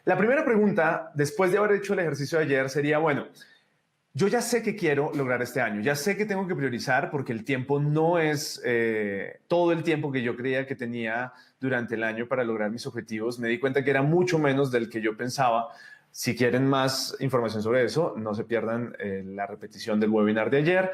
La primera pregunta, después de haber hecho el ejercicio de ayer, sería, bueno, yo ya sé que quiero lograr este año, ya sé que tengo que priorizar porque el tiempo no es todo el tiempo que yo creía que tenía durante el año para lograr mis objetivos. Me di cuenta que era mucho menos del que yo pensaba. Si quieren más información sobre eso, no se pierdan la repetición del webinar de ayer.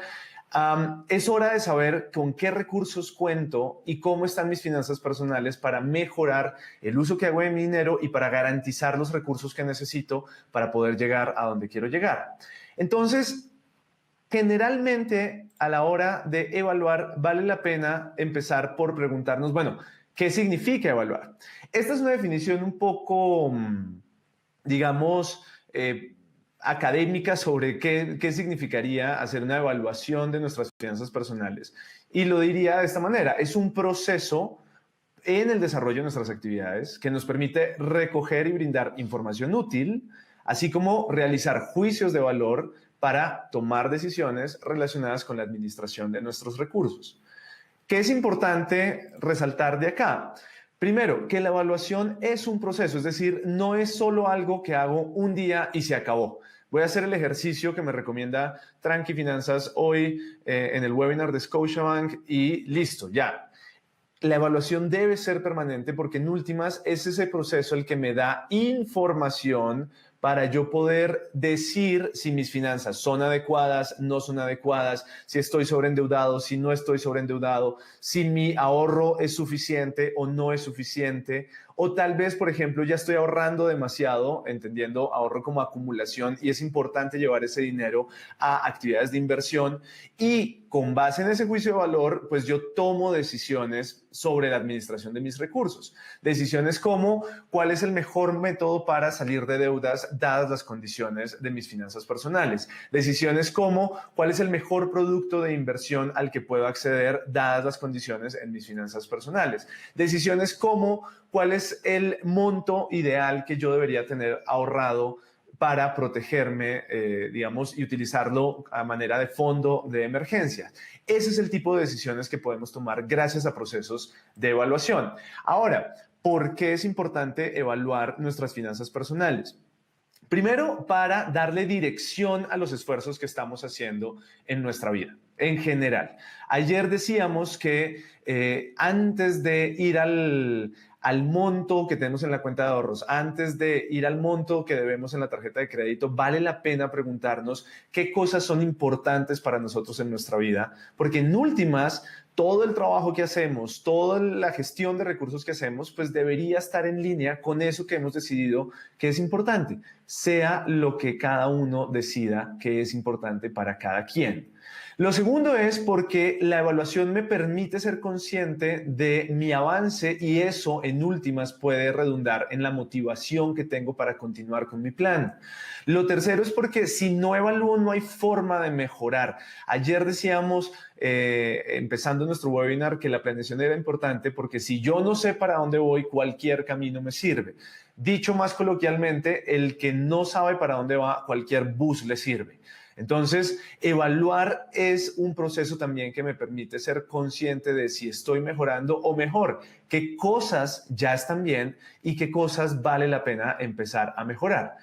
Es hora de saber con qué recursos cuento y cómo están mis finanzas personales para mejorar el uso que hago de mi dinero y para garantizar los recursos que necesito para poder llegar a donde quiero llegar. Entonces, generalmente a la hora de evaluar, vale la pena empezar por preguntarnos, bueno, ¿qué significa evaluar? Esta es una definición un poco, digamos, académica sobre qué significaría hacer una evaluación de nuestras finanzas personales. Y lo diría de esta manera, es un proceso en el desarrollo de nuestras actividades que nos permite recoger y brindar información útil, así como realizar juicios de valor para tomar decisiones relacionadas con la administración de nuestros recursos. ¿Qué es importante resaltar de acá? Primero, que la evaluación es un proceso, es decir, no es solo algo que hago un día y se acabó. Voy a hacer el ejercicio que me recomienda Tranqui Finanzas hoy en el webinar de Scotiabank y listo, ya. La evaluación debe ser permanente porque en últimas es ese proceso el que me da información para yo poder decir si mis finanzas son adecuadas, no son adecuadas, si estoy sobreendeudado, si no estoy sobreendeudado, si mi ahorro es suficiente o no es suficiente, o tal vez, por ejemplo, ya estoy ahorrando demasiado, entendiendo ahorro como acumulación y es importante llevar ese dinero a actividades de inversión y con base en ese juicio de valor, pues yo tomo decisiones sobre la administración de mis recursos. Decisiones como cuál es el mejor método para salir de deudas dadas las condiciones de mis finanzas personales. Decisiones como cuál es el mejor producto de inversión al que puedo acceder dadas las condiciones en mis finanzas personales. Decisiones como cuál es el monto ideal que yo debería tener ahorrado para protegerme, digamos, y utilizarlo a manera de fondo de emergencia. Ese es el tipo de decisiones que podemos tomar gracias a procesos de evaluación. Ahora, ¿por qué es importante evaluar nuestras finanzas personales? Primero, para darle dirección a los esfuerzos que estamos haciendo en nuestra vida, en general. Ayer decíamos que antes de ir al monto que tenemos en la cuenta de ahorros, antes de ir al monto que debemos en la tarjeta de crédito, vale la pena preguntarnos qué cosas son importantes para nosotros en nuestra vida, porque en últimas, todo el trabajo que hacemos, toda la gestión de recursos que hacemos, pues debería estar en línea con eso que hemos decidido que es importante, sea lo que cada uno decida que es importante para cada quien. Lo segundo es porque la evaluación me permite ser consciente de mi avance y eso en últimas puede redundar en la motivación que tengo para continuar con mi plan. Lo tercero es porque si no evalúo no hay forma de mejorar. Ayer decíamos, empezando nuestro webinar, que la planeación era importante porque si yo no sé para dónde voy, cualquier camino me sirve. Dicho más coloquialmente, el que no sabe para dónde va, cualquier bus le sirve. Entonces, evaluar es un proceso también que me permite ser consciente de si estoy mejorando o mejor, qué cosas ya están bien y qué cosas vale la pena empezar a mejorar.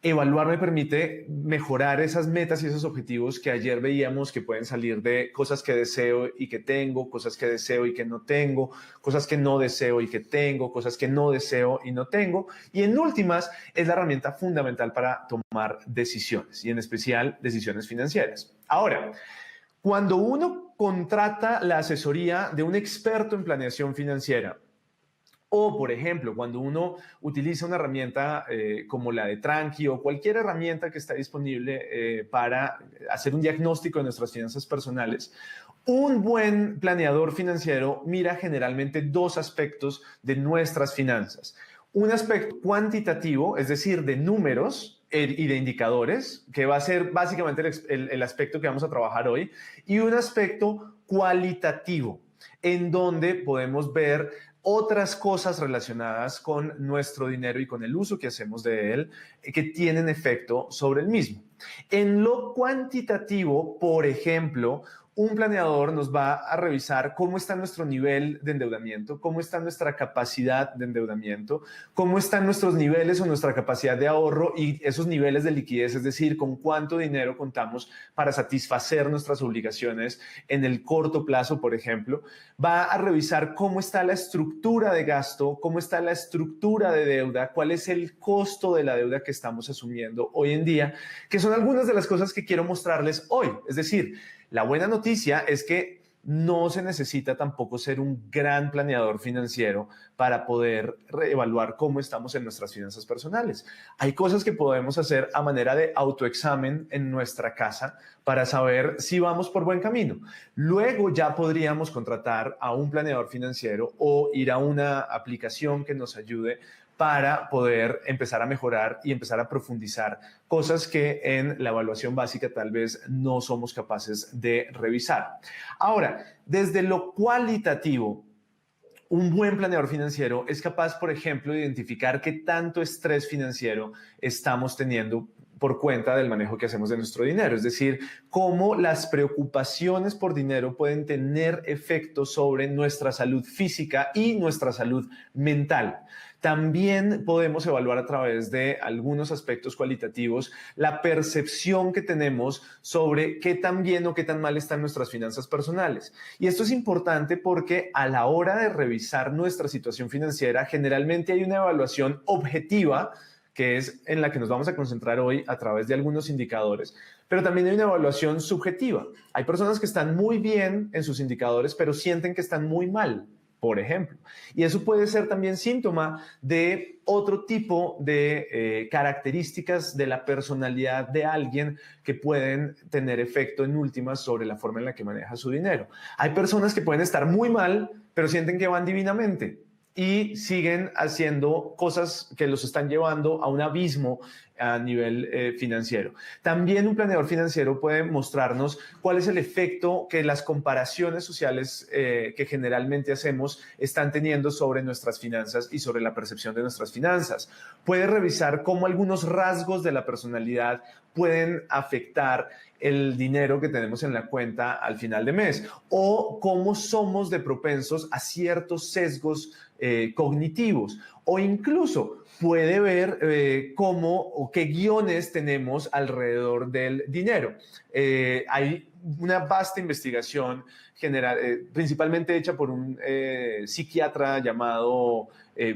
Evaluar me permite mejorar esas metas y esos objetivos que ayer veíamos que pueden salir de cosas que deseo y que tengo, cosas que deseo y que no tengo, cosas que no deseo y que tengo, cosas que no deseo y no tengo. Y en últimas, es la herramienta fundamental para tomar decisiones y en especial decisiones financieras. Ahora, cuando uno contrata la asesoría de un experto en planeación financiera, o, por ejemplo, cuando uno utiliza una herramienta como la de Tranqui o cualquier herramienta que está disponible para hacer un diagnóstico de nuestras finanzas personales, un buen planeador financiero mira generalmente dos aspectos de nuestras finanzas. Un aspecto cuantitativo, es decir, de números y de indicadores, que va a ser básicamente el aspecto que vamos a trabajar hoy, y un aspecto cualitativo, en donde podemos ver otras cosas relacionadas con nuestro dinero y con el uso que hacemos de él que tienen efecto sobre el mismo. En lo cuantitativo, por ejemplo, un planeador nos va a revisar cómo está nuestro nivel de endeudamiento, cómo está nuestra capacidad de endeudamiento, cómo están nuestros niveles o nuestra capacidad de ahorro y esos niveles de liquidez, es decir, con cuánto dinero contamos para satisfacer nuestras obligaciones en el corto plazo, por ejemplo. Va a revisar cómo está la estructura de gasto, cómo está la estructura de deuda, cuál es el costo de la deuda que estamos asumiendo hoy en día, que son algunas de las cosas que quiero mostrarles hoy. Es decir, la buena noticia es que no se necesita tampoco ser un gran planeador financiero para poder reevaluar cómo estamos en nuestras finanzas personales. Hay cosas que podemos hacer a manera de autoexamen en nuestra casa para saber si vamos por buen camino. Luego ya podríamos contratar a un planeador financiero o ir a una aplicación que nos ayude para poder empezar a mejorar y empezar a profundizar cosas que en la evaluación básica tal vez no somos capaces de revisar. Ahora, desde lo cualitativo, un buen planeador financiero es capaz, por ejemplo, de identificar qué tanto estrés financiero estamos teniendo por cuenta del manejo que hacemos de nuestro dinero, es decir, cómo las preocupaciones por dinero pueden tener efectos sobre nuestra salud física y nuestra salud mental. También podemos evaluar a través de algunos aspectos cualitativos la percepción que tenemos sobre qué tan bien o qué tan mal están nuestras finanzas personales. Y esto es importante porque a la hora de revisar nuestra situación financiera, generalmente hay una evaluación objetiva, que es en la que nos vamos a concentrar hoy a través de algunos indicadores, pero también hay una evaluación subjetiva. Hay personas que están muy bien en sus indicadores, pero sienten que están muy mal, por ejemplo. Y eso puede ser también síntoma de otro tipo de características de la personalidad de alguien que pueden tener efecto en últimas sobre la forma en la que maneja su dinero. Hay personas que pueden estar muy mal, pero sienten que van divinamente y siguen haciendo cosas que los están llevando a un abismo a nivel financiero. También un planeador financiero puede mostrarnos cuál es el efecto que las comparaciones sociales que generalmente hacemos están teniendo sobre nuestras finanzas y sobre la percepción de nuestras finanzas. Puede revisar cómo algunos rasgos de la personalidad pueden afectar el dinero que tenemos en la cuenta al final de mes o cómo somos de propensos a ciertos sesgos cognitivos, o incluso puede ver cómo o qué guiones tenemos alrededor del dinero. Hay una vasta investigación general, principalmente hecha por un psiquiatra llamado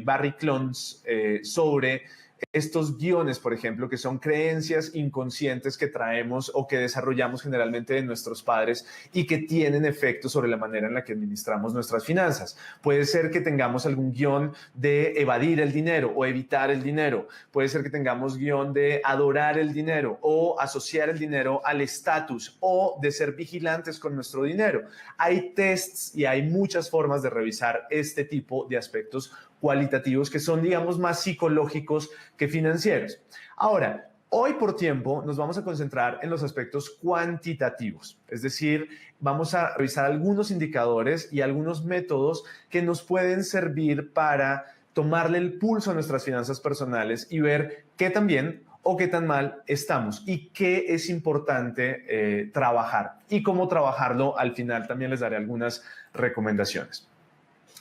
Barry Clones sobre estos guiones, por ejemplo, que son creencias inconscientes que traemos o que desarrollamos generalmente de nuestros padres y que tienen efecto sobre la manera en la que administramos nuestras finanzas. Puede ser que tengamos algún guión de evadir el dinero o evitar el dinero. Puede ser que tengamos guión de adorar el dinero o asociar el dinero al estatus o de ser vigilantes con nuestro dinero. Hay tests y hay muchas formas de revisar este tipo de aspectos cualitativos que son, digamos, más psicológicos que financieros. Ahora, hoy por tiempo nos vamos a concentrar en los aspectos cuantitativos, es decir, vamos a revisar algunos indicadores y algunos métodos que nos pueden servir para tomarle el pulso a nuestras finanzas personales y ver qué tan bien o qué tan mal estamos y qué es importante trabajar y cómo trabajarlo. Al final también les daré algunas recomendaciones.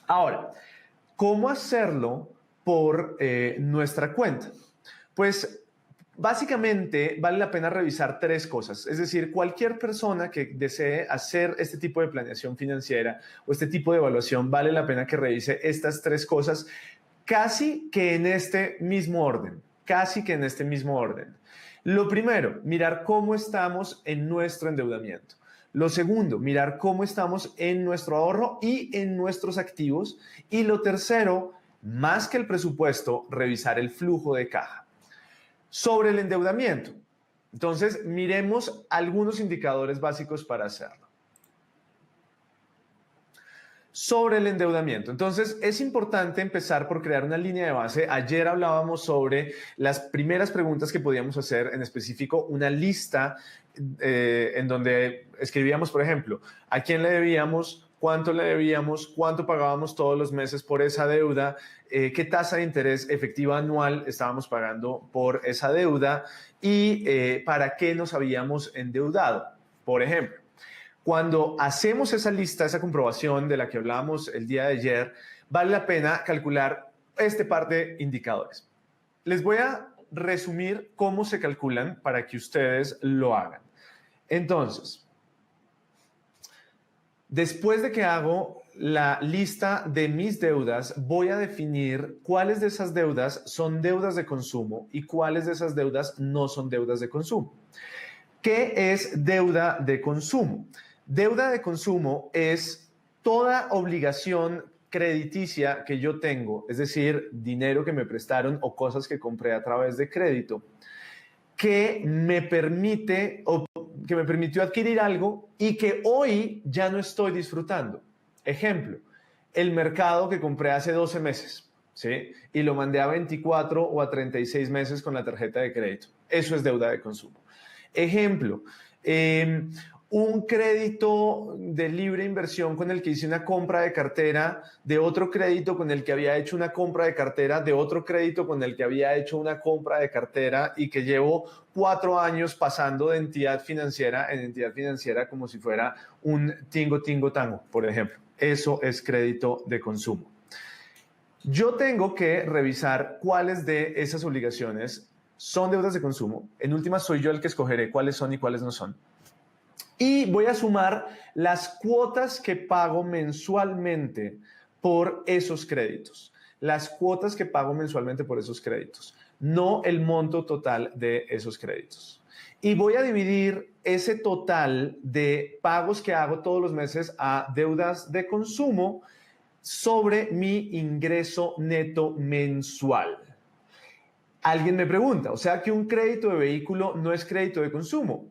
Ahora, ¿cómo hacerlo por nuestra cuenta? Pues básicamente vale la pena revisar tres cosas. Es decir, cualquier persona que desee hacer este tipo de planeación financiera o este tipo de evaluación, vale la pena que revise estas tres cosas casi que en este mismo orden. Casi que en este mismo orden. Lo primero, mirar cómo estamos en nuestro endeudamiento. Lo segundo, mirar cómo estamos en nuestro ahorro y en nuestros activos. Y lo tercero, más que el presupuesto, revisar el flujo de caja. Sobre el endeudamiento, entonces miremos algunos indicadores básicos para hacerlo. Sobre el endeudamiento. Entonces, es importante empezar por crear una línea de base. Ayer hablábamos sobre las primeras preguntas que podíamos hacer, en específico una lista en donde escribíamos, por ejemplo, a quién le debíamos, cuánto le debíamos, cuánto pagábamos todos los meses por esa deuda, qué tasa de interés efectiva anual estábamos pagando por esa deuda y para qué nos habíamos endeudado, por ejemplo. Cuando hacemos esa lista, esa comprobación de la que hablábamos el día de ayer, vale la pena calcular este par de indicadores. Les voy a resumir cómo se calculan para que ustedes lo hagan. Entonces, después de que hago la lista de mis deudas, voy a definir cuáles de esas deudas son deudas de consumo y cuáles de esas deudas no son deudas de consumo. ¿Qué es deuda de consumo? Deuda de consumo es toda obligación crediticia que yo tengo, es decir, dinero que me prestaron o cosas que compré a través de crédito, que me permite o que me permitió adquirir algo y que hoy ya no estoy disfrutando. Ejemplo, el mercado que compré hace 12 meses, ¿sí? Y lo mandé a 24 o a 36 meses con la tarjeta de crédito. Eso es deuda de consumo. Ejemplo, un crédito de libre inversión con el que hice una compra de cartera, de otro crédito con el que había hecho una compra de cartera, de otro crédito con el que había hecho una compra de cartera y que llevo 4 años pasando de entidad financiera en entidad financiera como si fuera un tingo, tingo, tango, por ejemplo. Eso es crédito de consumo. Yo tengo que revisar cuáles de esas obligaciones son deudas de consumo. En últimas, soy yo el que escogeré cuáles son y cuáles no son. Y voy a sumar las cuotas que pago mensualmente por esos créditos. Las cuotas que pago mensualmente por esos créditos, no el monto total de esos créditos. Y voy a dividir ese total de pagos que hago todos los meses a deudas de consumo sobre mi ingreso neto mensual. Alguien me pregunta, o sea que un crédito de vehículo no es crédito de consumo.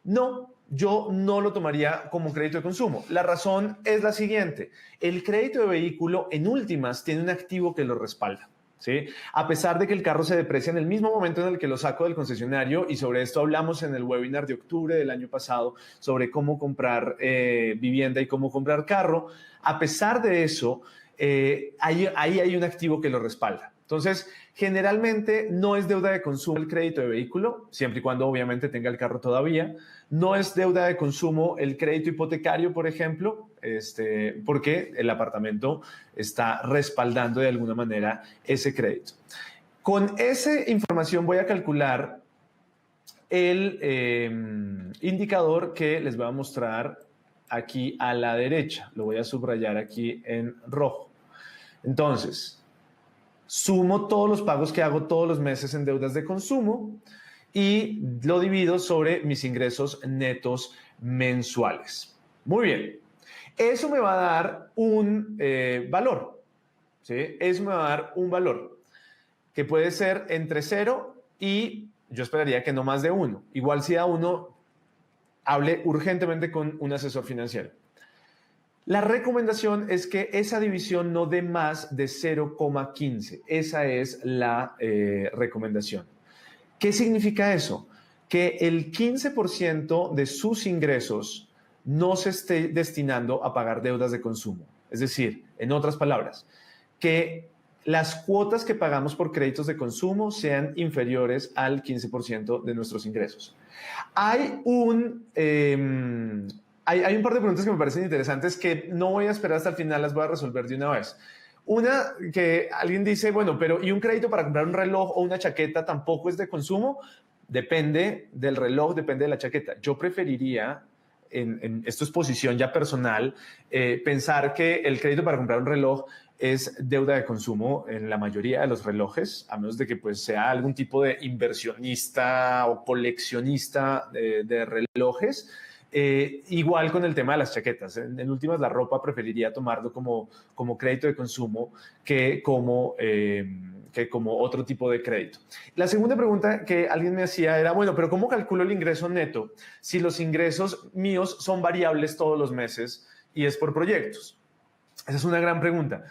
No, yo no lo tomaría como crédito de consumo. La razón es la siguiente. El crédito de vehículo, en últimas, tiene un activo que lo respalda, ¿sí? A pesar de que el carro se deprecia en el mismo momento en el que lo saco del concesionario, y sobre esto hablamos en el webinar de octubre del año pasado, sobre cómo comprar vivienda y cómo comprar carro, a pesar de eso, ahí hay un activo que lo respalda. Entonces, generalmente no es deuda de consumo el crédito de vehículo, siempre y cuando obviamente tenga el carro todavía. No es deuda de consumo el crédito hipotecario, por ejemplo, porque el apartamento está respaldando de alguna manera ese crédito. Con esa información voy a calcular el indicador que les voy a mostrar aquí a la derecha. Lo voy a subrayar aquí en rojo. Entonces, sumo todos los pagos que hago todos los meses en deudas de consumo y lo divido sobre mis ingresos netos mensuales. Muy bien. Eso me va a dar un valor, ¿sí? Eso me va a dar un valor que puede ser entre 0 y yo esperaría que no más de 1. Igual si a 1, hable urgentemente con un asesor financiero. La recomendación es que esa división no dé más de 0,15. Esa es la recomendación. ¿Qué significa eso? Que el 15% de sus ingresos no se esté destinando a pagar deudas de consumo. Es decir, en otras palabras, que las cuotas que pagamos por créditos de consumo sean inferiores al 15% de nuestros ingresos. Hay un par de preguntas que me parecen interesantes que no voy a esperar hasta el final, las voy a resolver de una vez. Una que alguien dice, bueno, pero ¿y un crédito para comprar un reloj o una chaqueta tampoco es de consumo? Depende del reloj, depende de la chaqueta. Yo preferiría, esto es posición ya personal, pensar que el crédito para comprar un reloj es deuda de consumo en la mayoría de los relojes, a menos de que pues, sea algún tipo de inversionista o coleccionista de relojes. Igual con el tema de las chaquetas. En últimas, la ropa preferiría tomarlo como crédito de consumo que como otro tipo de crédito. La segunda pregunta que alguien me hacía era, bueno, pero ¿cómo calculo el ingreso neto si los ingresos míos son variables todos los meses y es por proyectos? Esa es una gran pregunta.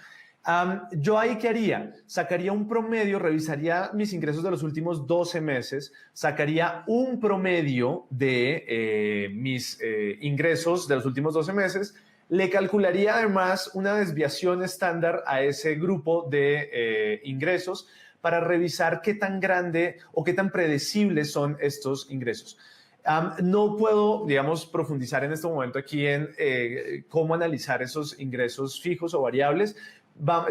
Yo ahí, ¿qué haría? Sacaría un promedio, revisaría mis ingresos de los últimos 12 meses, sacaría un promedio de mis ingresos de los últimos 12 meses, le calcularía además una desviación estándar a ese grupo de ingresos para revisar qué tan grande o qué tan predecibles son estos ingresos. No puedo, digamos, profundizar en este momento aquí en cómo analizar esos ingresos fijos o variables.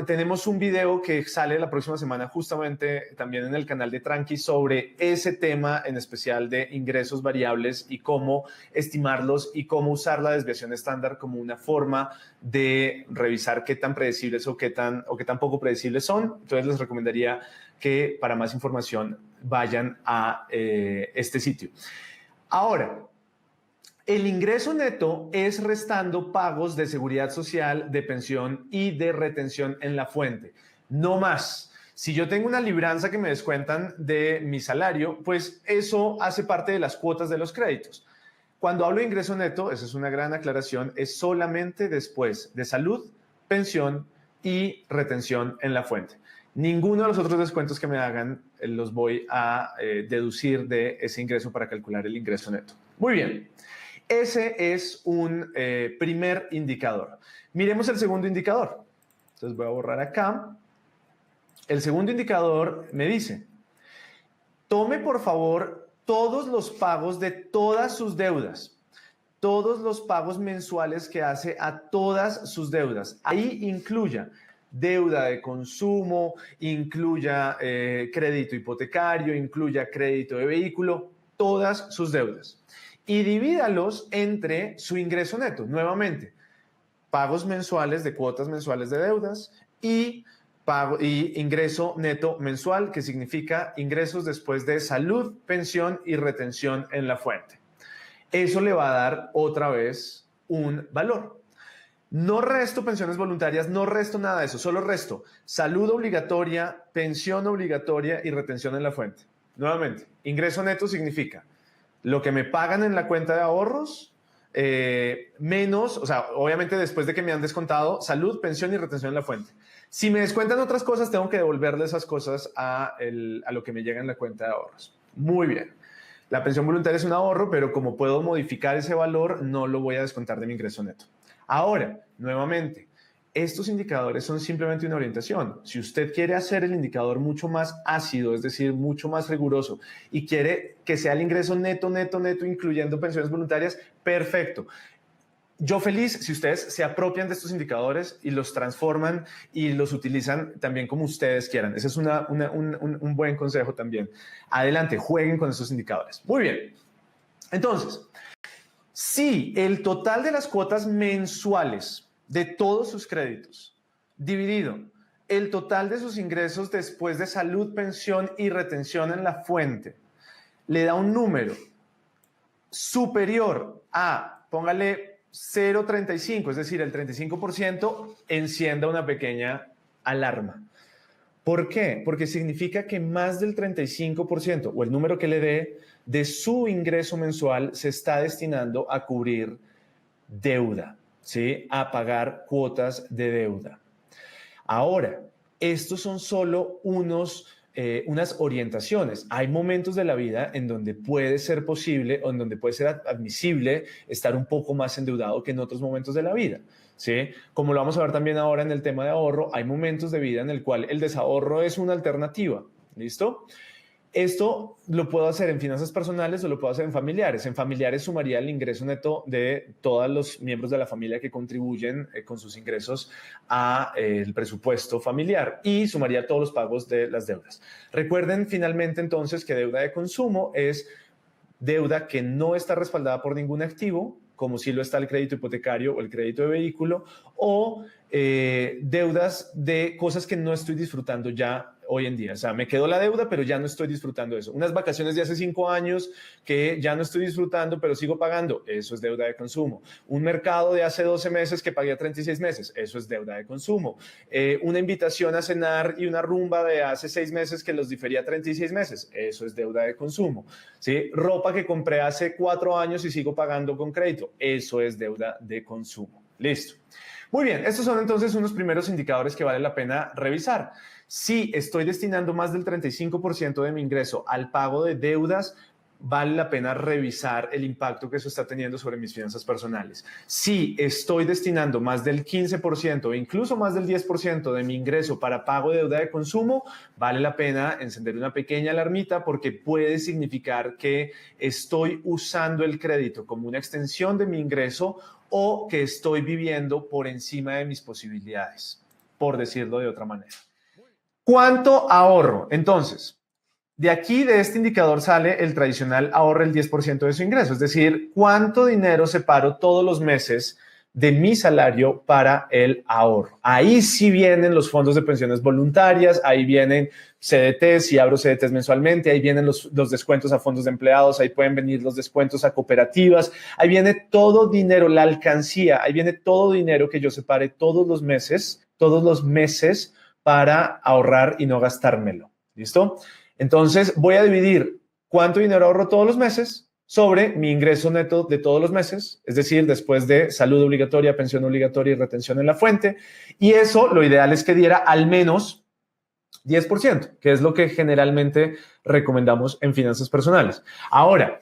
Tenemos un video que sale la próxima semana justamente también en el canal de Tranqui sobre ese tema en especial de ingresos variables y cómo estimarlos y cómo usar la desviación estándar como una forma de revisar qué tan predecibles o qué tan poco predecibles son. Entonces les recomendaría que para más información vayan a este sitio. Ahora, el ingreso neto es restando pagos de seguridad social, de pensión y de retención en la fuente. No más. Si yo tengo una libranza que me descuentan de mi salario, pues eso hace parte de las cuotas de los créditos. Cuando hablo de ingreso neto, esa es una gran aclaración, es solamente después de salud, pensión y retención en la fuente. Ninguno de los otros descuentos que me hagan los voy a deducir de ese ingreso para calcular el ingreso neto. Muy bien. Ese es un primer indicador. Miremos el segundo indicador. Entonces voy a borrar acá. El segundo indicador me dice, tome por favor todos los pagos de todas sus deudas, todos los pagos mensuales que hace a todas sus deudas. Ahí incluya deuda de consumo, incluya crédito hipotecario, incluya crédito de vehículo, todas sus deudas. Y divídalos entre su ingreso neto. Nuevamente, pagos mensuales de cuotas mensuales de deudas y ingreso neto mensual, que significa ingresos después de salud, pensión y retención en la fuente. Eso le va a dar otra vez un valor. No resto pensiones voluntarias, no resto nada de eso, solo resto salud obligatoria, pensión obligatoria y retención en la fuente. Nuevamente, ingreso neto significa lo que me pagan en la cuenta de ahorros, menos, o sea, obviamente después de que me han descontado salud, pensión y retención en la fuente. Si me descuentan otras cosas, tengo que devolverle esas cosas a lo que me llega en la cuenta de ahorros. Muy bien. La pensión voluntaria es un ahorro, pero como puedo modificar ese valor, no lo voy a descontar de mi ingreso neto. Ahora, nuevamente, estos indicadores son simplemente una orientación. Si usted quiere hacer el indicador mucho más ácido, es decir, mucho más riguroso, y quiere que sea el ingreso neto, neto, neto, incluyendo pensiones voluntarias, perfecto. Yo feliz si ustedes se apropian de estos indicadores y los transforman y los utilizan también como ustedes quieran. Ese es un buen consejo también. Adelante, jueguen con estos indicadores. Muy bien. Entonces, si el total de las cuotas mensuales de todos sus créditos dividido el total de sus ingresos después de salud, pensión y retención en la fuente le da un número superior a, póngale 0,35, es decir, el 35%, encienda una pequeña alarma. ¿Por qué? Porque significa que más del 35% o el número que le dé de su ingreso mensual se está destinando a cubrir deuda, ¿sí? A pagar cuotas de deuda. Ahora, estos son solo unas orientaciones. Hay momentos de la vida en donde puede ser posible o en donde puede ser admisible estar un poco más endeudado que en otros momentos de la vida, ¿sí? Como lo vamos a ver también ahora en el tema de ahorro, hay momentos de vida en el cual el desahorro es una alternativa, ¿listo? Esto lo puedo hacer en finanzas personales o lo puedo hacer en familiares. En familiares sumaría el ingreso neto de todos los miembros de la familia que contribuyen con sus ingresos al presupuesto familiar y sumaría todos los pagos de las deudas. Recuerden finalmente entonces que deuda de consumo es deuda que no está respaldada por ningún activo, como si lo está el crédito hipotecario o el crédito de vehículo, o deudas de cosas que no estoy disfrutando ya hoy en día. O sea, me quedó la deuda, pero ya no estoy disfrutando eso. Unas vacaciones de hace 5 años que ya no estoy disfrutando, pero sigo pagando. Eso es deuda de consumo. Un mercado de hace 12 meses que pagué a 36 meses. Eso es deuda de consumo. Una invitación a cenar y una rumba de hace 6 meses que los difería a 36 meses. Eso es deuda de consumo. ¿Sí? Ropa que compré hace 4 años y sigo pagando con crédito. Eso es deuda de consumo. Listo. Muy bien, estos son entonces unos primeros indicadores que vale la pena revisar. Si estoy destinando más del 35% de mi ingreso al pago de deudas, vale la pena revisar el impacto que eso está teniendo sobre mis finanzas personales. Si estoy destinando más del 15% o incluso más del 10% de mi ingreso para pago de deuda de consumo, vale la pena encender una pequeña alarmita porque puede significar que estoy usando el crédito como una extensión de mi ingreso o que estoy viviendo por encima de mis posibilidades, por decirlo de otra manera. ¿Cuánto ahorro? Entonces, de aquí, de este indicador, sale el tradicional ahorra el 10% de su ingreso, es decir, cuánto dinero separo todos los meses de mi salario para el ahorro. Ahí sí vienen los fondos de pensiones voluntarias, ahí vienen CDTs, si abro CDTs mensualmente, ahí vienen los descuentos a fondos de empleados, ahí pueden venir los descuentos a cooperativas, ahí viene todo dinero, la alcancía, ahí viene todo dinero que yo separe todos los meses para ahorrar y no gastármelo. ¿Listo? Entonces voy a dividir cuánto dinero ahorro todos los meses sobre mi ingreso neto de todos los meses, es decir, después de salud obligatoria, pensión obligatoria y retención en la fuente. Y eso lo ideal es que diera al menos 10%, que es lo que generalmente recomendamos en finanzas personales. Ahora,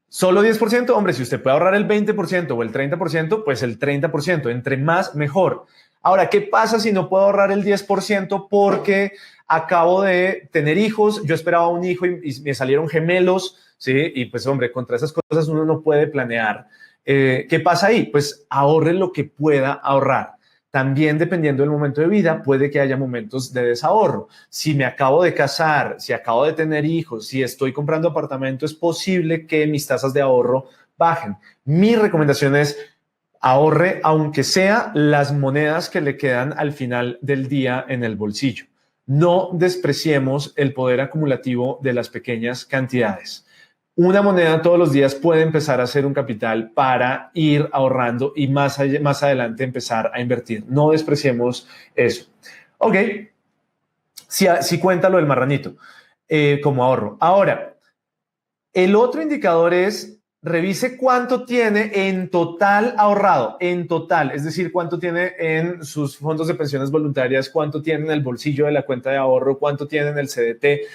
solo 10%, hombre, si usted puede ahorrar el 20% o el 30%, pues el 30%, entre más mejor. Ahora, ¿qué pasa si no puedo ahorrar el 10% porque acabo de tener hijos? Yo esperaba un hijo y me salieron gemelos, ¿sí? Y pues, hombre, contra esas cosas uno no puede planear. ¿Qué pasa ahí? Pues ahorre lo que pueda ahorrar. También, dependiendo del momento de vida, puede que haya momentos de desahorro. Si me acabo de casar, si acabo de tener hijos, si estoy comprando apartamento, es posible que mis tasas de ahorro bajen. Mi recomendación es ahorre, aunque sea las monedas que le quedan al final del día en el bolsillo. No despreciemos el poder acumulativo de las pequeñas cantidades. Una moneda todos los días puede empezar a ser un capital para ir ahorrando y más adelante empezar a invertir. No despreciemos eso. Ok, si cuenta lo del marranito como ahorro. Ahora, el otro indicador es revise cuánto tiene en total ahorrado, en total, es decir, cuánto tiene en sus fondos de pensiones voluntarias, cuánto tiene en el bolsillo de la cuenta de ahorro, cuánto tiene en el CDT.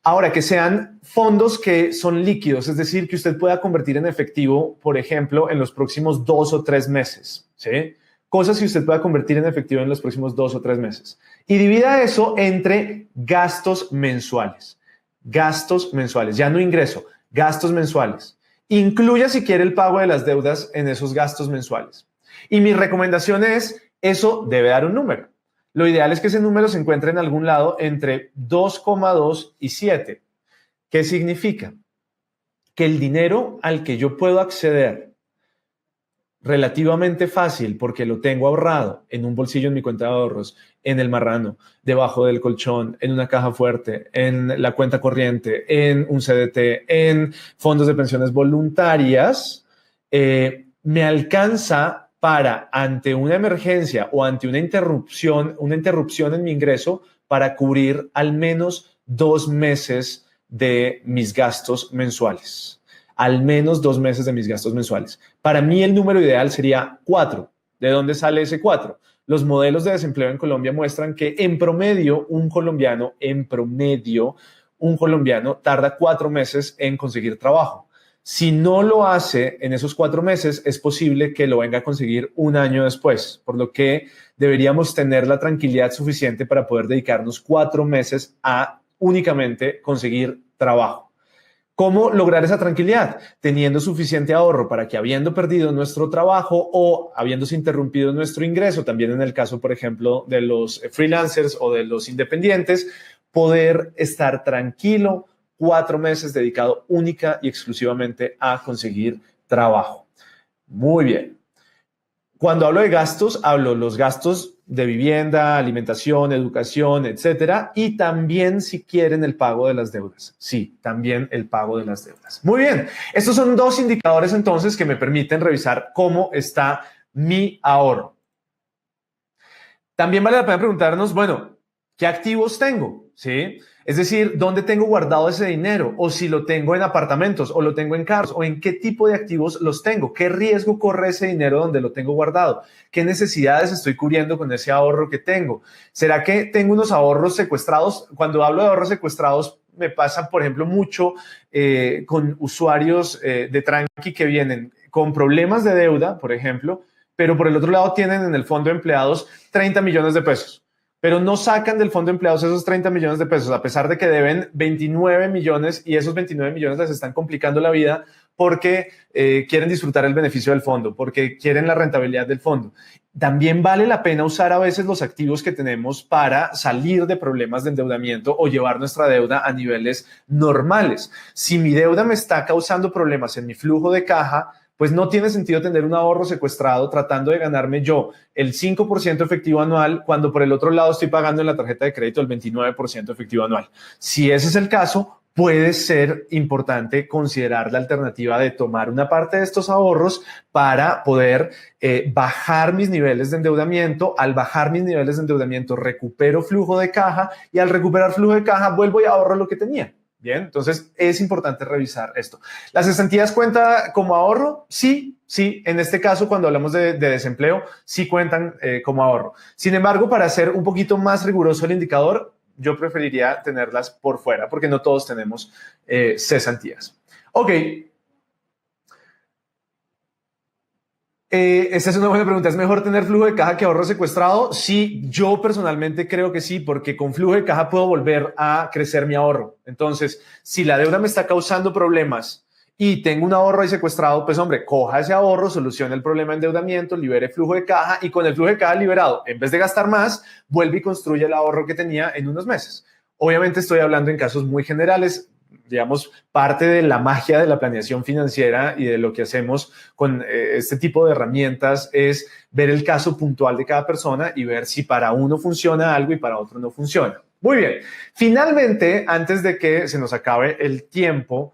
Ahora, que sean fondos que son líquidos, es decir, que usted pueda convertir en efectivo, por ejemplo, en los próximos 2 o 3 meses, ¿sí? Cosas que usted pueda convertir en efectivo en los próximos 2 o 3 meses. Y divida eso entre gastos mensuales. Gastos mensuales, ya no ingreso, gastos mensuales. Incluya, si quiere, el pago de las deudas en esos gastos mensuales. Y mi recomendación es, eso debe dar un número. Lo ideal es que ese número se encuentre en algún lado entre 2,2 y 7. ¿Qué significa? Que el dinero al que yo puedo acceder relativamente fácil, porque lo tengo ahorrado en un bolsillo en mi cuenta de ahorros, en el marrano, debajo del colchón, en una caja fuerte, en la cuenta corriente, en un CDT, en fondos de pensiones voluntarias, me alcanza para, ante una emergencia o ante una interrupción en mi ingreso, para cubrir al menos 2 meses de mis gastos mensuales. Al menos 2 meses de mis gastos mensuales. Para mí el número ideal sería 4. ¿De dónde sale ese 4? Los modelos de desempleo en Colombia muestran que en promedio un colombiano tarda 4 meses en conseguir trabajo. Si no lo hace en esos 4 meses, es posible que lo venga a conseguir un año después, por lo que deberíamos tener la tranquilidad suficiente para poder dedicarnos 4 meses a únicamente conseguir trabajo. ¿Cómo lograr esa tranquilidad? Teniendo suficiente ahorro para que, habiendo perdido nuestro trabajo o habiéndose interrumpido nuestro ingreso, también en el caso, por ejemplo, de los freelancers o de los independientes, poder estar tranquilo 4 meses dedicado única y exclusivamente a conseguir trabajo. Muy bien. Cuando hablo de gastos, hablo los gastos de vivienda, alimentación, educación, etcétera, y también, si quieren, el pago de las deudas. Sí, también el pago de las deudas. Muy bien. Estos son 2 indicadores entonces que me permiten revisar cómo está mi ahorro. También vale la pena preguntarnos, bueno, ¿qué activos tengo? ¿sí? Es decir, ¿dónde tengo guardado ese dinero? O si lo tengo en apartamentos, o lo tengo en carros, o en qué tipo de activos los tengo. ¿Qué riesgo corre ese dinero donde lo tengo guardado? ¿Qué necesidades estoy cubriendo con ese ahorro que tengo? ¿Será que tengo unos ahorros secuestrados? Cuando hablo de ahorros secuestrados, me pasa, por ejemplo, mucho con usuarios de Tranqui que vienen con problemas de deuda, por ejemplo, pero por el otro lado tienen en el fondo de empleados 30 millones de pesos, pero no sacan del fondo de empleados esos 30 millones de pesos, a pesar de que deben 29 millones y esos 29 millones les están complicando la vida porque quieren disfrutar el beneficio del fondo, porque quieren la rentabilidad del fondo. También vale la pena usar a veces los activos que tenemos para salir de problemas de endeudamiento o llevar nuestra deuda a niveles normales. Si mi deuda me está causando problemas en mi flujo de caja, pues no tiene sentido tener un ahorro secuestrado tratando de ganarme yo el 5% efectivo anual cuando por el otro lado estoy pagando en la tarjeta de crédito el 29% efectivo anual. Si ese es el caso, puede ser importante considerar la alternativa de tomar una parte de estos ahorros para poder bajar mis niveles de endeudamiento. Al bajar mis niveles de endeudamiento, recupero flujo de caja y al recuperar flujo de caja, vuelvo y ahorro lo que tenía. Bien, entonces es importante revisar esto. ¿Las cesantías cuentan como ahorro? Sí, sí. En este caso, cuando hablamos de desempleo, sí cuentan como ahorro. Sin embargo, para hacer un poquito más riguroso el indicador, yo preferiría tenerlas por fuera porque no todos tenemos cesantías. Ok. Esta es una buena pregunta. ¿Es mejor tener flujo de caja que ahorro secuestrado? Sí, yo personalmente creo que sí, porque con flujo de caja puedo volver a crecer mi ahorro. Entonces, si la deuda me está causando problemas y tengo un ahorro ahí secuestrado, pues hombre, coja ese ahorro, solucione el problema de endeudamiento, libere flujo de caja y con el flujo de caja liberado, en vez de gastar más, vuelve y construye el ahorro que tenía en unos meses. Obviamente estoy hablando en casos muy generales. Digamos, parte de la magia de la planeación financiera y de lo que hacemos con este tipo de herramientas es ver el caso puntual de cada persona y ver si para uno funciona algo y para otro no funciona. Muy bien. Finalmente, antes de que se nos acabe el tiempo,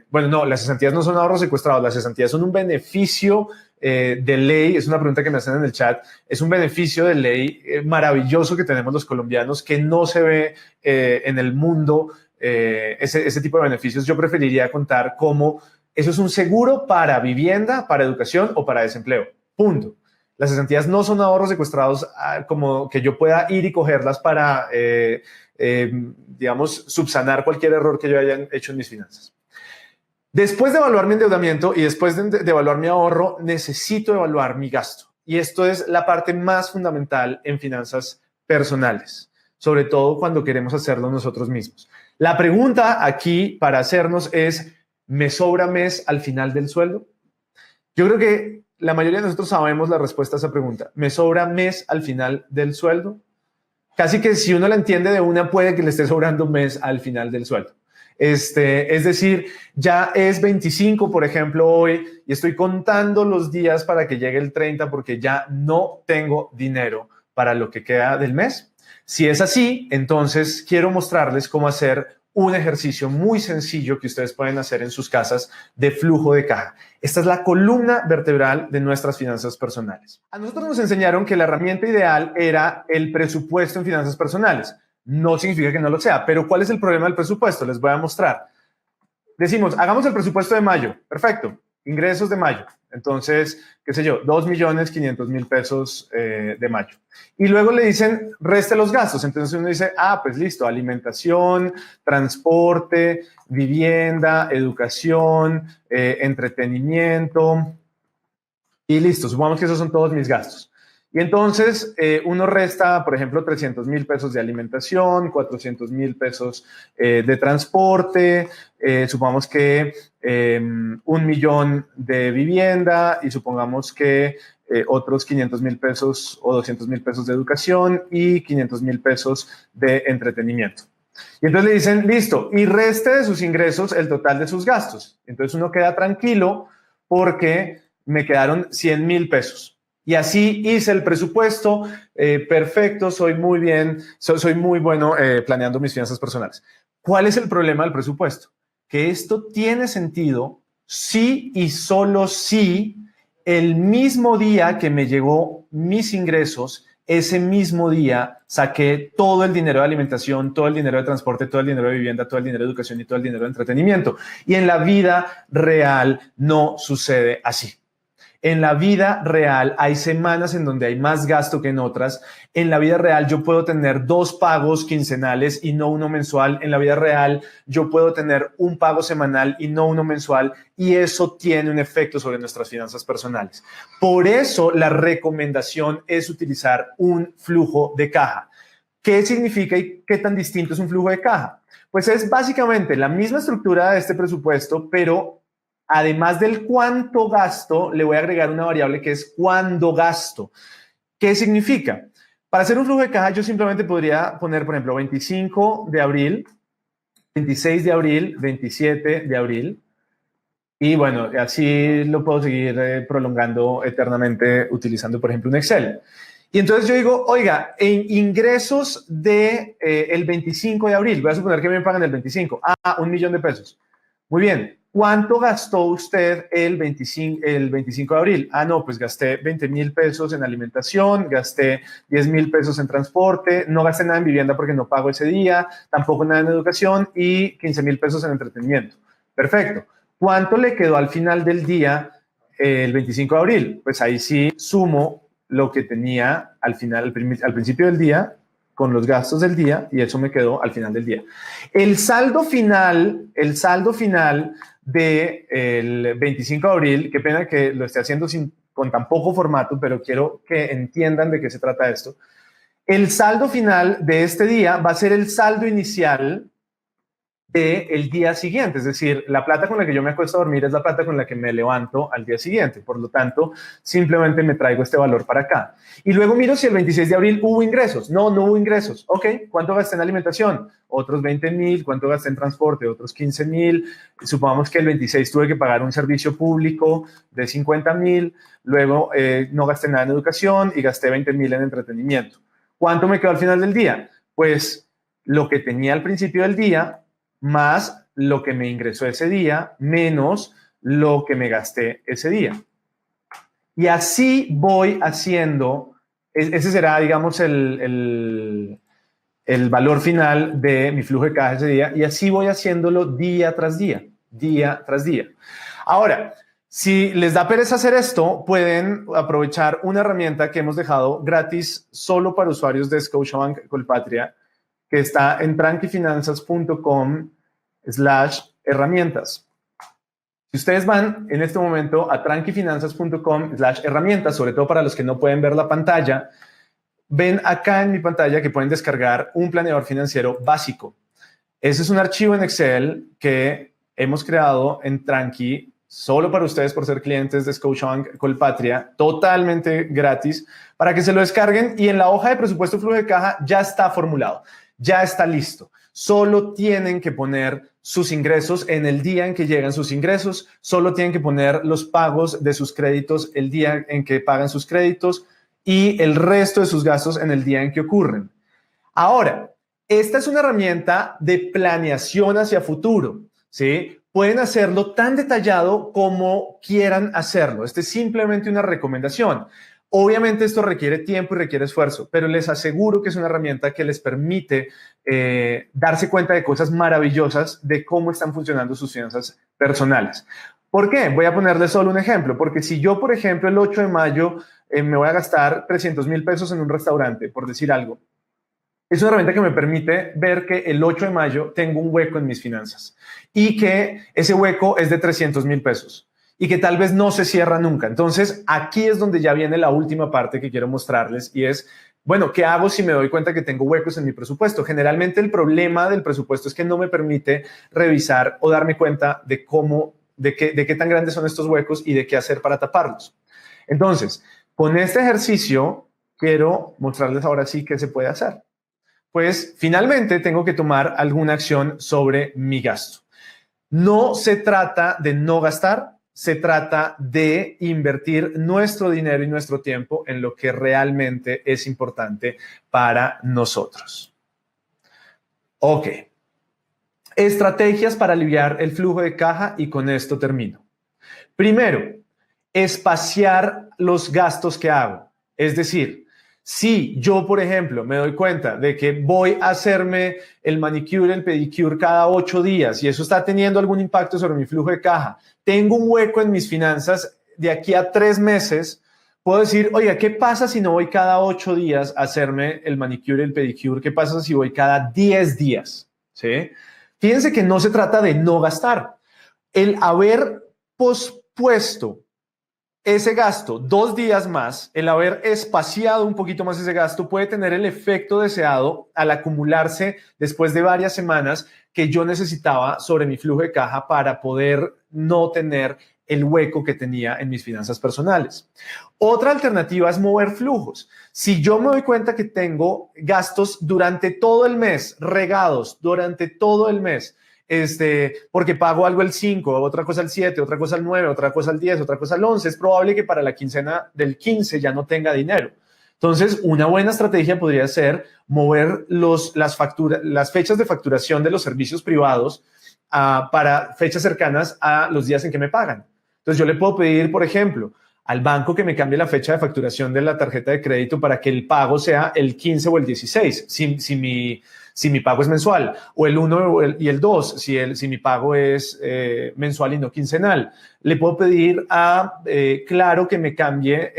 bueno, no, las cesantías no son ahorros secuestrados, las cesantías son un beneficio de ley. Es una pregunta que me hacen en el chat. Es un beneficio de ley maravilloso que tenemos los colombianos que no se ve en el mundo. Ese tipo de beneficios yo preferiría contar como eso es un seguro para vivienda, para educación o para desempleo. Punto. Las cesantías no son ahorros secuestrados como que yo pueda ir y cogerlas para, digamos, subsanar cualquier error que yo haya hecho en mis finanzas. Después de evaluar mi endeudamiento y después de evaluar mi ahorro, necesito evaluar mi gasto. Y esto es la parte más fundamental en finanzas personales, sobre todo cuando queremos hacerlo nosotros mismos. La pregunta aquí para hacernos es, ¿me sobra mes al final del sueldo? Yo creo que la mayoría de nosotros sabemos la respuesta a esa pregunta. ¿Me sobra mes al final del sueldo? Casi que si uno la entiende de una, puede que le esté sobrando mes al final del sueldo. Es decir, ya es 25, por ejemplo, hoy, y estoy contando los días para que llegue el 30 porque ya no tengo dinero para lo que queda del mes. Si es así, entonces quiero mostrarles cómo hacer un ejercicio muy sencillo que ustedes pueden hacer en sus casas de flujo de caja. Esta es la columna vertebral de nuestras finanzas personales. A nosotros nos enseñaron que la herramienta ideal era el presupuesto en finanzas personales. No significa que no lo sea, pero ¿cuál es el problema del presupuesto? Les voy a mostrar. Decimos, hagamos el presupuesto de mayo. Perfecto. Ingresos de mayo. Entonces, qué sé yo, 2.500.000 pesos de mayo. Y luego le dicen, reste los gastos. Entonces uno dice, pues listo, alimentación, transporte, vivienda, educación, entretenimiento. Y listo, supongamos que esos son todos mis gastos. Y entonces uno resta, por ejemplo, 300.000 pesos de alimentación, 400.000 pesos de transporte, supongamos que 1.000.000 de vivienda y supongamos que otros 500.000 pesos o 200.000 pesos de educación y 500.000 pesos de entretenimiento. Y entonces le dicen, listo, y reste de sus ingresos el total de sus gastos. Entonces uno queda tranquilo porque me quedaron 100.000 pesos. Y así hice el presupuesto, perfecto, soy muy bueno planeando mis finanzas personales. ¿Cuál es el problema del presupuesto? Que esto tiene sentido si y solo si el mismo día que me llegó mis ingresos, ese mismo día saqué todo el dinero de alimentación, todo el dinero de transporte, todo el dinero de vivienda, todo el dinero de educación y todo el dinero de entretenimiento. Y en la vida real no sucede así. En la vida real hay semanas en donde hay más gasto que en otras. En la vida real yo puedo tener 2 pagos quincenales y no uno mensual. En la vida real yo puedo tener un pago semanal y no uno mensual. Y eso tiene un efecto sobre nuestras finanzas personales. Por eso la recomendación es utilizar un flujo de caja. ¿Qué significa y qué tan distinto es un flujo de caja? Pues es básicamente la misma estructura de este presupuesto, pero además del cuánto gasto, le voy a agregar una variable que es cuándo gasto. ¿Qué significa? Para hacer un flujo de caja, yo simplemente podría poner, por ejemplo, 25 de abril, 26 de abril, 27 de abril. Y bueno, así lo puedo seguir prolongando eternamente utilizando, por ejemplo, un Excel. Y entonces yo digo, oiga, en ingresos de el 25 de abril, voy a suponer que me pagan el 25, $1.000.000. Muy bien. ¿Cuánto gastó usted el 25 de abril? No, pues gasté 20,000 pesos en alimentación, gasté 10,000 pesos en transporte, no gasté nada en vivienda porque no pago ese día, tampoco nada en educación y 15,000 pesos en entretenimiento. Perfecto. ¿Cuánto le quedó al final del día el 25 de abril? Pues ahí sí sumo lo que tenía al final, al principio del día, con los gastos del día, y eso me quedó al final del día. El saldo final del 25 de abril, qué pena que lo esté haciendo con tan poco formato, pero quiero que entiendan de qué se trata esto. El saldo final de este día va a ser el saldo inicial del día siguiente, es decir, la plata con la que yo me acuesto a dormir es la plata con la que me levanto al día siguiente, por lo tanto, simplemente me traigo este valor para acá. Y luego miro si el 26 de abril hubo ingresos. No hubo ingresos. Ok, ¿cuánto gasté en alimentación? Otros 20,000. ¿Cuánto gasté en transporte? Otros 15,000. Supongamos que el 26 tuve que pagar un servicio público de 50,000. Luego no gasté nada en educación y gasté 20,000 en entretenimiento. ¿Cuánto me quedó al final del día? Pues lo que tenía al principio del día más lo que me ingresó ese día, menos lo que me gasté ese día. Y así voy haciendo, ese será, digamos, el valor final de mi flujo de caja ese día, y así voy haciéndolo día tras día, día tras día. Ahora, si les da pereza hacer esto, pueden aprovechar una herramienta que hemos dejado gratis solo para usuarios de Scotiabank Colpatria, que está en tranquifinanzas.com/herramientas. Si ustedes van en este momento a tranquifinanzas.com/herramientas, sobre todo para los que no pueden ver la pantalla, ven acá en mi pantalla que pueden descargar un planeador financiero básico. Ese es un archivo en Excel que hemos creado en Tranqui solo para ustedes por ser clientes de Scotiabank Colpatria, totalmente gratis, para que se lo descarguen, y en la hoja de presupuesto flujo de caja ya está formulado. Ya está listo. Solo tienen que poner sus ingresos en el día en que llegan sus ingresos. Solo tienen que poner los pagos de sus créditos el día en que pagan sus créditos y el resto de sus gastos en el día en que ocurren. Ahora, esta es una herramienta de planeación hacia futuro, ¿sí? Pueden hacerlo tan detallado como quieran hacerlo. Este es simplemente una recomendación. Obviamente esto requiere tiempo y requiere esfuerzo, pero les aseguro que es una herramienta que les permite darse cuenta de cosas maravillosas de cómo están funcionando sus finanzas personales. ¿Por qué? Voy a ponerles solo un ejemplo, porque si yo, por ejemplo, el 8 de mayo me voy a gastar 300,000 pesos en un restaurante, por decir algo, es una herramienta que me permite ver que el 8 de mayo tengo un hueco en mis finanzas y que ese hueco es de 300,000 pesos. Y que tal vez no se cierra nunca. Entonces, aquí es donde ya viene la última parte que quiero mostrarles, y es, bueno, ¿qué hago si me doy cuenta que tengo huecos en mi presupuesto? Generalmente el problema del presupuesto es que no me permite revisar o darme cuenta de qué tan grandes son estos huecos y de qué hacer para taparlos. Entonces, con este ejercicio, quiero mostrarles ahora sí qué se puede hacer. Pues, finalmente, tengo que tomar alguna acción sobre mi gasto. No se trata de no gastar, se trata de invertir nuestro dinero y nuestro tiempo en lo que realmente es importante para nosotros. Ok. Estrategias para aliviar el flujo de caja, y con esto termino. Primero, espaciar los gastos que hago. Es decir, Si yo, por ejemplo, me doy cuenta de que voy a hacerme el manicure, el pedicure cada 8 días y eso está teniendo algún impacto sobre mi flujo de caja, tengo un hueco en mis finanzas de aquí a 3 meses, puedo decir, oiga, ¿qué pasa si no voy cada 8 días a hacerme el manicure y el pedicure? ¿Qué pasa si voy cada 10 días? ¿Sí? Fíjense que no se trata de no gastar. El haber pospuesto ese gasto 2 días más, el haber espaciado un poquito más ese gasto puede tener el efecto deseado al acumularse después de varias semanas que yo necesitaba sobre mi flujo de caja para poder no tener el hueco que tenía en mis finanzas personales. Otra alternativa es mover flujos. Si yo me doy cuenta que tengo gastos durante todo el mes, regados durante todo el mes, porque pago algo el 5, otra cosa el 7, otra cosa el 9, otra cosa el 10, otra cosa el 11, es probable que para la quincena del 15 ya no tenga dinero. Entonces, una buena estrategia podría ser mover las fechas de facturación de los servicios privados para fechas cercanas a los días en que me pagan. Entonces, yo le puedo pedir, por ejemplo, al banco que me cambie la fecha de facturación de la tarjeta de crédito para que el pago sea el 15 o el 16, si mi pago es mensual, o el 1 y el 2, si mi pago es mensual y no quincenal. Le puedo pedir a Claro que me cambie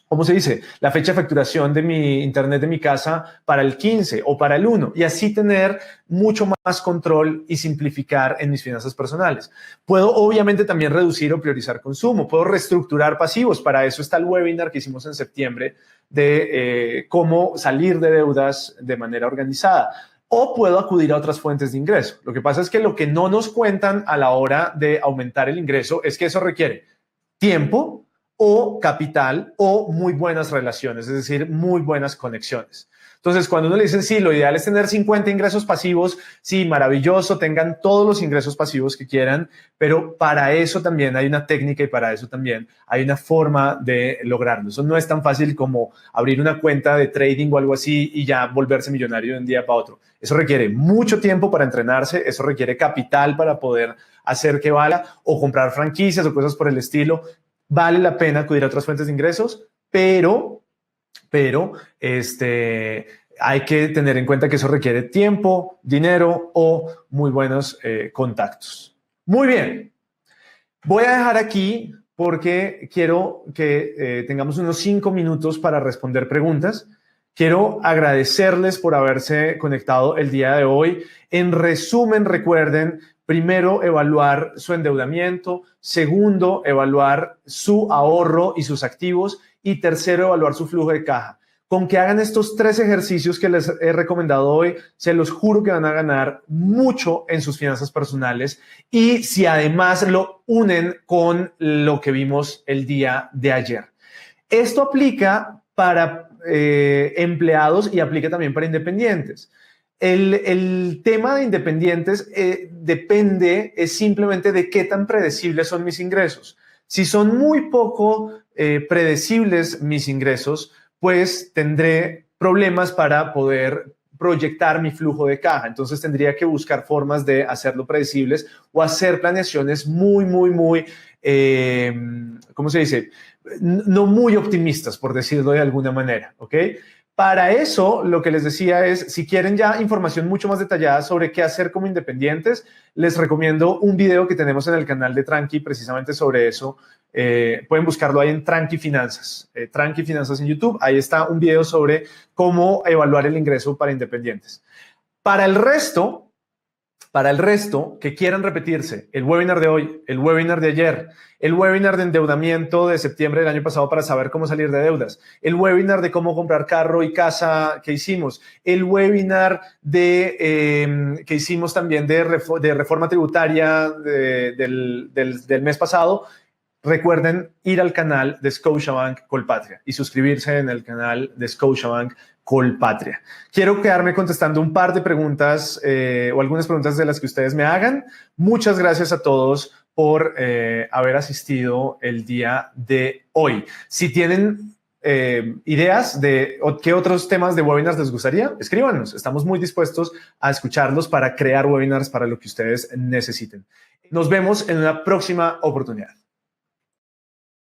¿cómo se dice? La fecha de facturación de mi internet de mi casa para el 15 o para el 1 y así tener mucho más control y simplificar en mis finanzas personales. Puedo obviamente también reducir o priorizar consumo, puedo reestructurar pasivos. Para eso está el webinar que hicimos en septiembre de cómo salir de deudas de manera organizada. O puedo acudir a otras fuentes de ingreso. Lo que pasa es que lo que no nos cuentan a la hora de aumentar el ingreso es que eso requiere tiempo o capital o muy buenas relaciones, es decir, muy buenas conexiones. Entonces, cuando uno le dice, sí, lo ideal es tener 50 ingresos pasivos, sí, maravilloso, tengan todos los ingresos pasivos que quieran, pero para eso también hay una técnica y para eso también hay una forma de lograrlo. Eso no es tan fácil como abrir una cuenta de trading o algo así y ya volverse millonario de un día para otro. Eso requiere mucho tiempo para entrenarse, eso requiere capital para poder hacer que valga o comprar franquicias o cosas por el estilo. Vale la pena acudir a otras fuentes de ingresos, pero hay que tener en cuenta que eso requiere tiempo, dinero o muy buenos contactos. Muy bien. Voy a dejar aquí porque quiero que tengamos unos 5 minutos para responder preguntas. Quiero agradecerles por haberse conectado el día de hoy. En resumen, recuerden, primero, evaluar su endeudamiento. Segundo, evaluar su ahorro y sus activos. Y tercero, evaluar su flujo de caja. Con que hagan estos 3 ejercicios que les he recomendado hoy, se los juro que van a ganar mucho en sus finanzas personales. Y si además lo unen con lo que vimos el día de ayer. Esto aplica para empleados y aplica también para independientes. El tema de independientes depende simplemente de qué tan predecibles son mis ingresos. Si son muy poco predecibles mis ingresos, pues tendré problemas para poder proyectar mi flujo de caja. Entonces tendría que buscar formas de hacerlo predecibles o hacer planeaciones muy, ¿cómo se dice? No muy optimistas, por decirlo de alguna manera, ¿ok? Para eso, lo que les decía es, si quieren ya información mucho más detallada sobre qué hacer como independientes, les recomiendo un video que tenemos en el canal de Tranqui precisamente sobre eso. Pueden buscarlo ahí en Tranqui Finanzas. Tranqui Finanzas en YouTube. Ahí está un video sobre cómo evaluar el ingreso para independientes. Para el resto que quieran repetirse, el webinar de hoy, el webinar de ayer, el webinar de endeudamiento de septiembre del año pasado para saber cómo salir de deudas, el webinar de cómo comprar carro y casa que hicimos, el webinar que hicimos también de reforma tributaria del mes pasado. Recuerden ir al canal de Scotiabank Colpatria y suscribirse en el canal de Scotiabank Colpatria. Quiero quedarme contestando un par de preguntas o algunas preguntas de las que ustedes me hagan. Muchas gracias a todos por haber asistido el día de hoy. Si tienen ideas de qué otros temas de webinars les gustaría, escríbanos. Estamos muy dispuestos a escucharlos para crear webinars para lo que ustedes necesiten. Nos vemos en una próxima oportunidad.